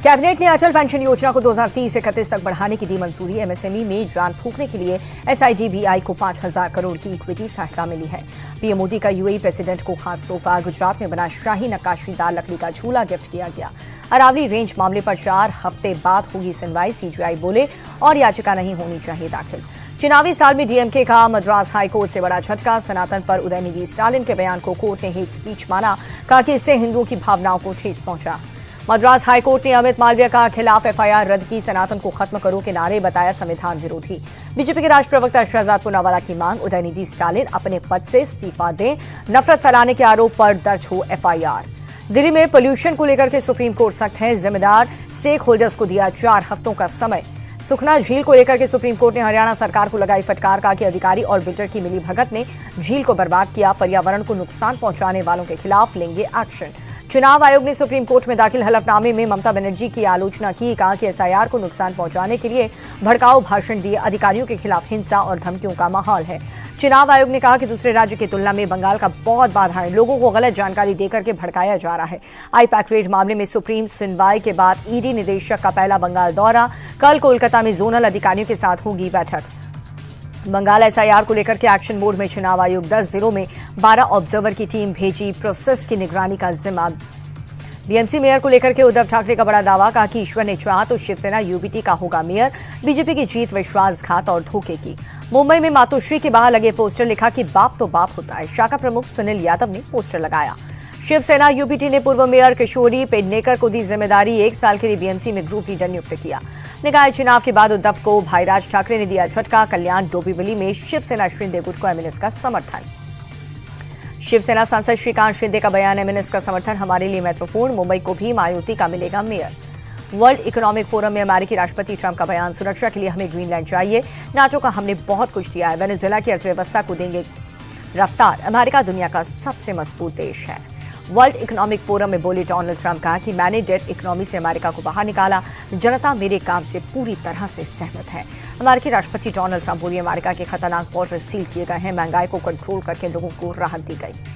Cabinet ने अटल pension योजना को 2030 से 31 तक बढ़ाने की दी मंजूरी। एमएसएमई में जान फूंकने के लिए एसआईडीबीआई को 5,000 करोड़ की इक्विटी सहायता मिली है। पीएम मोदी का यूएई प्रेसिडेंट को खास तोहफा, गुजरात में बना शाही नक्काशीदार लकड़ी का झूला गिफ्ट किया गया। अरावली रेंज मामले पर 4 हफ्ते बाद होगी सुनवाई, सीजीआई बोले और याचिका नहीं होनी चाहिए दाखिल। चुनावी साल में डीएमके का मद्रास हाईकोर्ट से बड़ा झटका। सनातन पर उदयनिधि स्टालिन के बयान को कोर्ट ने हेट स्पीच माना, कहा कि इससे हिंदुओं की भावनाओं को ठेस पहुंचा। मद्रास हाईकोर्ट ने अमित मालवीय का खिलाफ एफआईआर रद्द की। सनातन को खत्म करो के नारे बताया संविधान विरोधी। बीजेपी के राष्ट्रीय प्रवक्ता शहजाद पूनावाला की मांग, उदयनिधि स्टालिन अपने पद से इस्तीफा दें, नफरत फैलाने के आरोप पर दर्ज हो एफआईआर। दिल्ली में पोल्यूशन को लेकर के सुप्रीम कोर्ट सख्त है, जिम्मेदार स्टेक होल्डर्स को दिया 4 हफ्तों का समय। सुखना झील को लेकर के सुप्रीम कोर्ट ने हरियाणा सरकार को लगाई फटकार, कहा कि अधिकारी और बिल्डर की मिलीभगत ने झील को बर्बाद किया, पर्यावरण को नुकसान पहुंचाने वालों के खिलाफ लेंगे एक्शन। चुनाव आयोग ने सुप्रीम कोर्ट में दाखिल हलफनामे में ममता बनर्जी की आलोचना की, कहा कि एसआईआर को नुकसान पहुंचाने के लिए भड़काऊ भाषण दिए, अधिकारियों के खिलाफ हिंसा और धमकियों का माहौल है। चुनाव आयोग ने कहा कि दूसरे राज्य की तुलना में बंगाल का बहुत बाधाएं, लोगों को गलत जानकारी देकर के भड़काया जा रहा है। आई पैकेज मामले में सुप्रीम सुनवाई के बाद ईडी निदेशक का पहला बंगाल दौरा, कल कोलकाता में जोनल अधिकारियों के साथ होगी बैठक। बंगाल एसआईआर को लेकर के एक्शन मोड में चुनाव आयोग 10 जिलों में 12 ऑब्जर्वर की टीम भेजी, प्रोसेस की निगरानी का जिम्मा। बीएमसी मेयर को लेकर के उद्धव ठाकरे का बड़ा दावा, कहा कि ईश्वर ने चाहा तो शिवसेना यूबीटी का होगा मेयर। बीजेपी की जीत विश्वासघात और धोखे की। मुंबई में मातोश्री के बाहर लगे पोस्टर, लिखा कि बाप तो बाप होता है। शाखा प्रमुख सुनील यादव ने पोस्टर लगाया। शिवसेना यूबीटी ने पूर्व मेयर किशोरी पेडनेकर को दी जिम्मेदारी, 1 साल के लिए बीएमसी में ग्रुप लीडर नियुक्त किया। निकाय चुनाव के बाद उद्धव को भाई राज ठाकरे ने दिया झटका। कल्याण डोंबिवली में शिवसेना शिंदे गुट को एमएनएस का समर्थन। शिवसेना सांसद श्रीकांत शिंदे का बयान, एमएनएस का समर्थन हमारे लिए महत्वपूर्ण, मुंबई को भी मायावती का मिलेगा मेयर। वर्ल्ड इकोनॉमिक फोरम में अमेरिकी राष्ट्रपति ट्रंप का बयान, सुरक्षा के लिए हमें ग्रीनलैंड चाहिए, नाटो का हमने बहुत कुछ दिया है, वेनेजुएला की अर्थव्यवस्था को देंगे रफ्तार, अमेरिका दुनिया का सबसे मजबूत देश है। वर्ल्ड इकोनॉमिक फोरम में बोले डोनाल्ड ट्रंप, कहा कि मैंने डेट इकोनॉमी से अमेरिका को बाहर निकाला, जनता मेरे काम से पूरी तरह से सहमत है। अमेरिकी राष्ट्रपति डोनाल्ड ट्रंप बोले, अमेरिका के खतरनाक बॉर्डर सील किए गए हैं, महंगाई को कंट्रोल करके लोगों को राहत दी गई।